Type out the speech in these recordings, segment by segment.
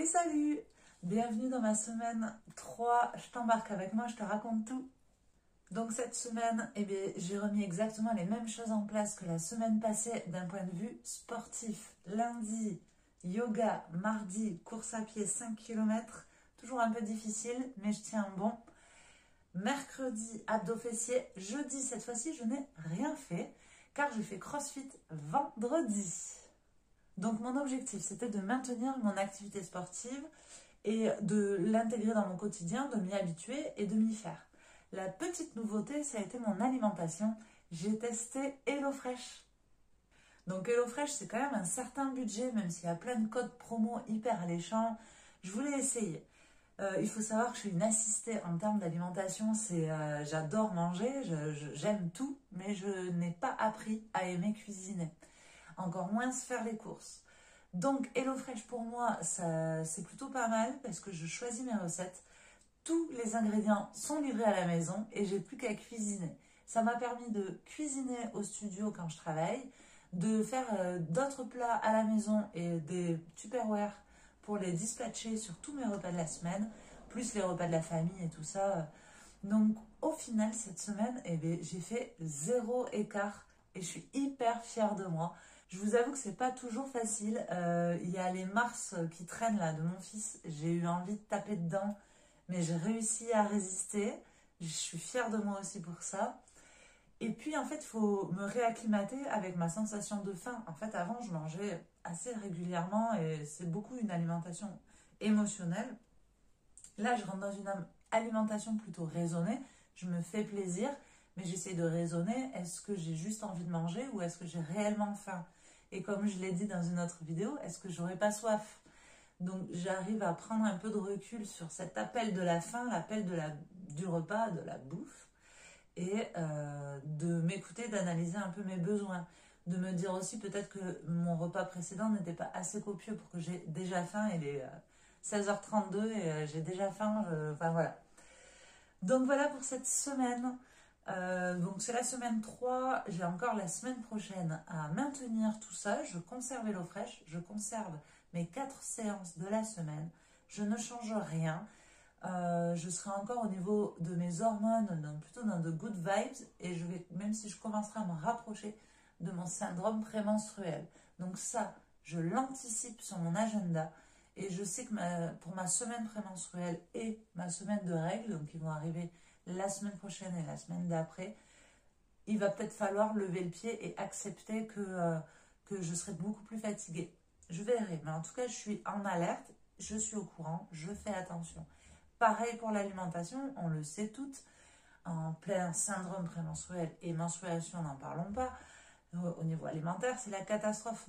Salut! Bienvenue dans ma semaine 3, je t'embarque avec moi, je te raconte tout. Donc cette semaine, j'ai remis exactement les mêmes choses en place que la semaine passée d'un point de vue sportif. Lundi, yoga, mardi, course à pied 5 km, toujours un peu difficile, mais je tiens bon. Mercredi, abdos fessiers. Jeudi, cette fois-ci, je n'ai rien fait, car je fais CrossFit vendredi. Donc mon objectif, c'était de maintenir mon activité sportive et de l'intégrer dans mon quotidien, de m'y habituer et de m'y faire. La petite nouveauté, ça a été mon alimentation. J'ai testé HelloFresh. Donc HelloFresh, c'est quand même un certain budget, même s'il y a plein de codes promo hyper alléchants. Je voulais essayer. Il faut savoir que je suis une assistée en termes d'alimentation. J'adore manger, j'aime tout, mais je n'ai pas appris à aimer cuisiner. Encore moins se faire les courses. Donc HelloFresh pour moi, c'est plutôt pas mal parce que je choisis mes recettes. Tous les ingrédients sont livrés à la maison et j'ai plus qu'à cuisiner. Ça m'a permis de cuisiner au studio quand je travaille, de faire d'autres plats à la maison et des Tupperware pour les dispatcher sur tous mes repas de la semaine, plus les repas de la famille et tout ça. Donc au final, cette semaine, j'ai fait 0 écart et je suis hyper fière de moi. Je vous avoue que c'est pas toujours facile. Il y a les Mars qui traînent là de mon fils. J'ai eu envie de taper dedans, mais j'ai réussi à résister. Je suis fière de moi aussi pour ça. Et puis en fait, il faut me réacclimater avec ma sensation de faim. En fait, avant, je mangeais assez régulièrement et c'est beaucoup une alimentation émotionnelle. Là, je rentre dans une alimentation plutôt raisonnée. Je me fais plaisir, mais j'essaie de raisonner. Est-ce que j'ai juste envie de manger ou est-ce que j'ai réellement faim? Et comme je l'ai dit dans une autre vidéo, est-ce que j'aurais pas soif? Donc j'arrive à prendre un peu de recul sur cet appel de la faim, l'appel du repas, de la bouffe, et de m'écouter, d'analyser un peu mes besoins. De me dire aussi peut-être que mon repas précédent n'était pas assez copieux pour que j'ai déjà faim. Il est 16h32 et j'ai déjà faim. Enfin voilà. Donc voilà pour cette semaine. Donc c'est la semaine 3, j'ai encore la semaine prochaine à maintenir tout ça. Je conserve HelloFresh, je conserve mes 4 séances de la semaine, je ne change rien. Je serai encore au niveau de mes hormones, plutôt dans de good vibes, et même si je commencerai à me rapprocher de mon syndrome prémenstruel. Donc ça, je l'anticipe sur mon agenda, et je sais que pour ma semaine prémenstruelle et ma semaine de règles, donc qui vont arriver la semaine prochaine et la semaine d'après, il va peut-être falloir lever le pied et accepter que je serai beaucoup plus fatiguée. Je verrai, mais en tout cas, je suis en alerte, je suis au courant, je fais attention. Pareil pour l'alimentation, on le sait toutes, en plein syndrome prémenstruel et menstruation, n'en parlons pas. Au niveau alimentaire, c'est la catastrophe.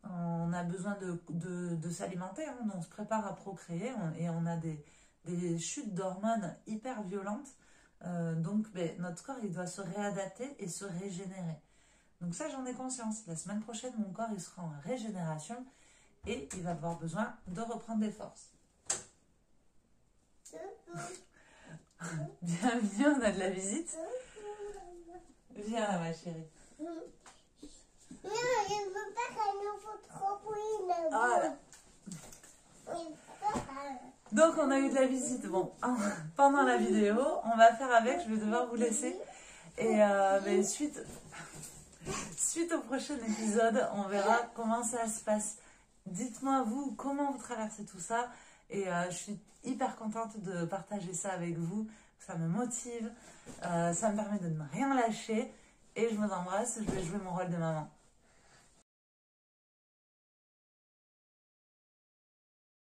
On a besoin de s'alimenter, hein. On se prépare à procréer et on a des chutes d'hormones hyper violentes. Donc notre corps il doit se réadapter et se régénérer. Donc ça j'en ai conscience. La semaine prochaine mon corps il sera en régénération et il va avoir besoin de reprendre des forces. Bienvenue, on a de la visite. Viens là ma chérie. Non, je ne veux pas qu'elle nous foute trop bruit. Voilà. Donc on a eu de la visite. Bon, pendant la vidéo, on va faire avec, je vais devoir vous laisser. Et suite au prochain épisode, on verra comment ça se passe. Dites-moi vous, comment vous traversez tout ça. Et je suis hyper contente de partager ça avec vous. Ça me motive, ça me permet de ne rien lâcher. Et je vous embrasse, je vais jouer mon rôle de maman.